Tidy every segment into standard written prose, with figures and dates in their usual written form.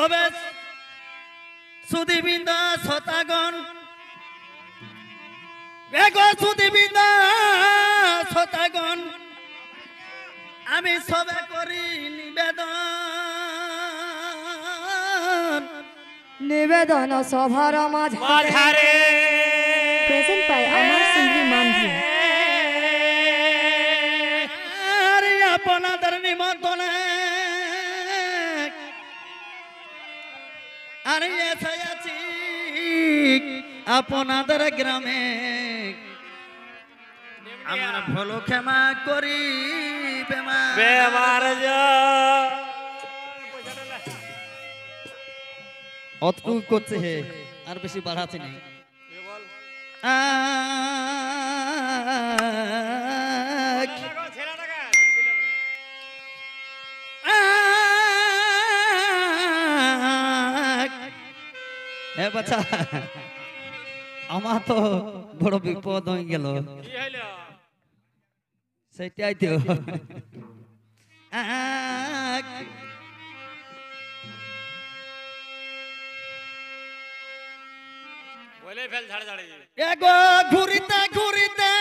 তবে সুদীবৃন্দ শতাগণ সুদীবৃন্দ শতাগণ আমি সবে করি নিবেদন সভার মাঝারে প্রেজেন্ট বাই আমার সিংহী মানভি আপনাদের নিমন্ত্রণে আর এসে আছি আপনাদের গ্রামে আমার ভুল ক্ষমা করি বেমার অতটুকু করছে হে আর বেশি বাড়াতে নেই বাচ্চা আমার তো বড় বিপদ হয়ে গেল সেটাই তো ঘুরিতে ঘুরিতে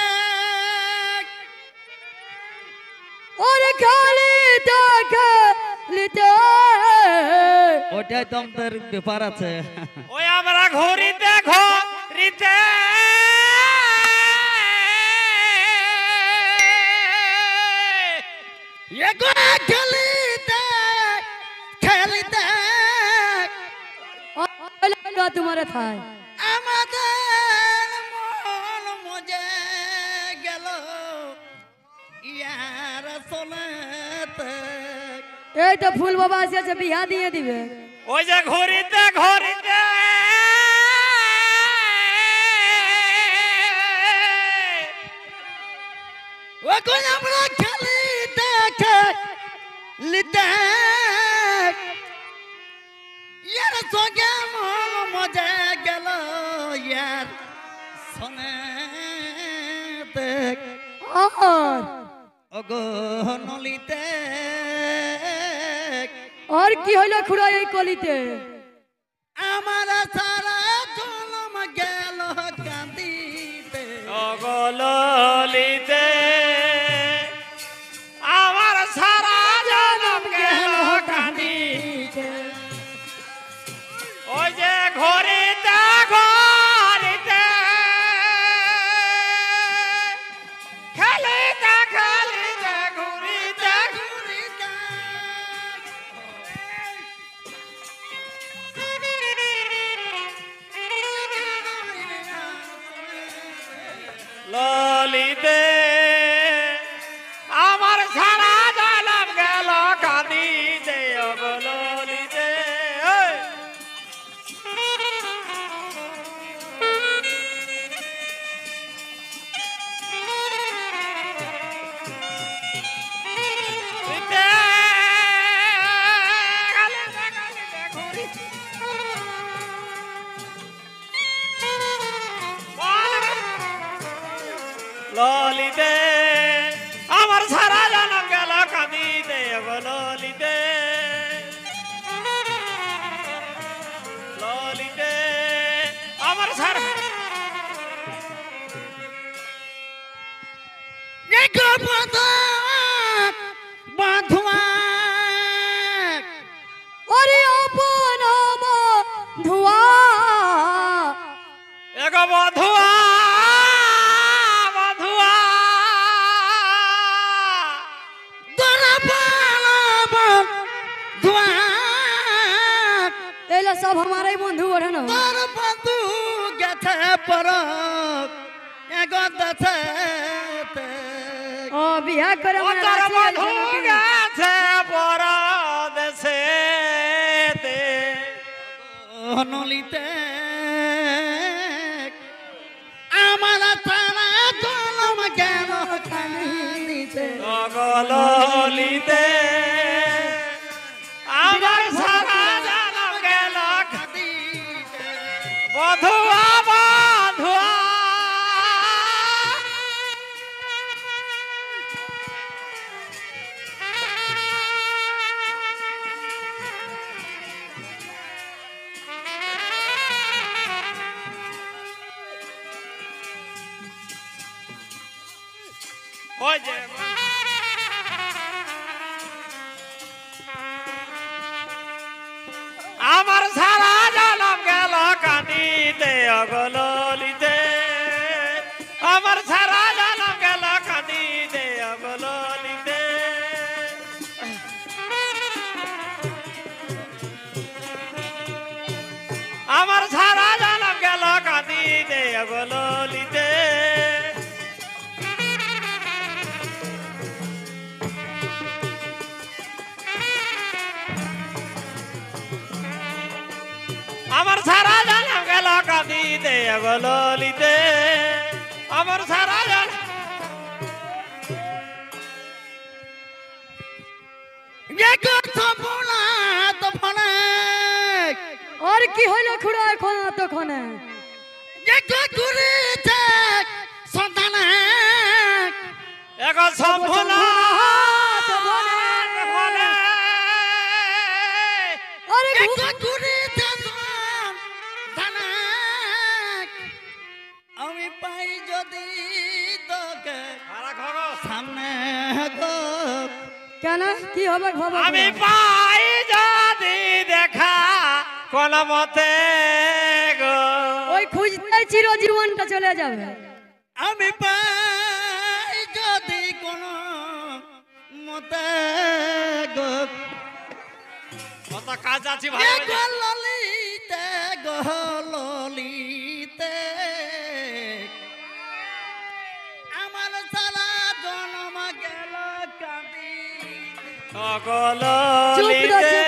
ওরে খালিতে খালিতে ওটাই তো আমাদের ব্যাপার আছে ওই আমরা ঘুরিতে ঘুরিতে খেলিতে খেলিতে তোমার থাই আমাদের মন মজে গেল ইয়ার সোনাতে এই তো ফুল বাবা আসছে বিয়া দিয়ে দিবে ওই যে ঘুরিতে ঘুরিতে ও কোন আমরা খেলিতে খেলিতে ইয়ার সঙ্গে মন মজে গেল ইয়ার সোনাতে ওগো নলিতে আর কি হইলো খুড়া এই কলিতে আমার সারা জনম গেল কান্দিতে গলিতে আমার সারা জনম গেল কান্দিতে ওই যে ঘুরিতে ঘুরিতে খেলিতে খেলিতে ঘুরিতে ঘুরিতে ললিতে আমার সারা জনম গেল কাঁদিতে ললিতে ললিতে আমার সারা জনম গেল কাঁদিতে ললিতে ললিতে আমার সারা বাঁধুয়া ওরে আপন ধুয়া এক বধুয়া एला सब हमारे बंधु बढ़न তোর বন্ধু গেছে পরক এগো দেছে ओ बियाह करे ও তোর বধু গেছে পরদেশে নলিতে আমার সারা জনম গেল কান্দিতে ললিতে আমার সারা জনম গেল কান্দিতে বধুয়া বধুয়া ওই যে আমার সারা জনম গেল কাঁদিতে অগললিতে আমার সারা জনম গেল কাঁদিতে অগললিতে আমার সারা জনম গেল কাঁদিতে অগললিতে আমার সারা জনম গেল কাঁদিতে অগললিতে আমার সারা জনম আর কি হইল খুড়া এখন তখন এখন সম্পূর্ণ আরে আমি পাই যদি তোকে সামনে গো কেন কি হবে বাবা আমি পাই যদি দেখা কোন মতে গো ওই খুঁজতে চিরজীবনটা চলে যাবে আমি পাই যদি কোন মতে গো কত কাজ আছে ভাই ললিতে গো ললিতে আমার সারা জনম গেল কাঁদি চুপ অগললিতে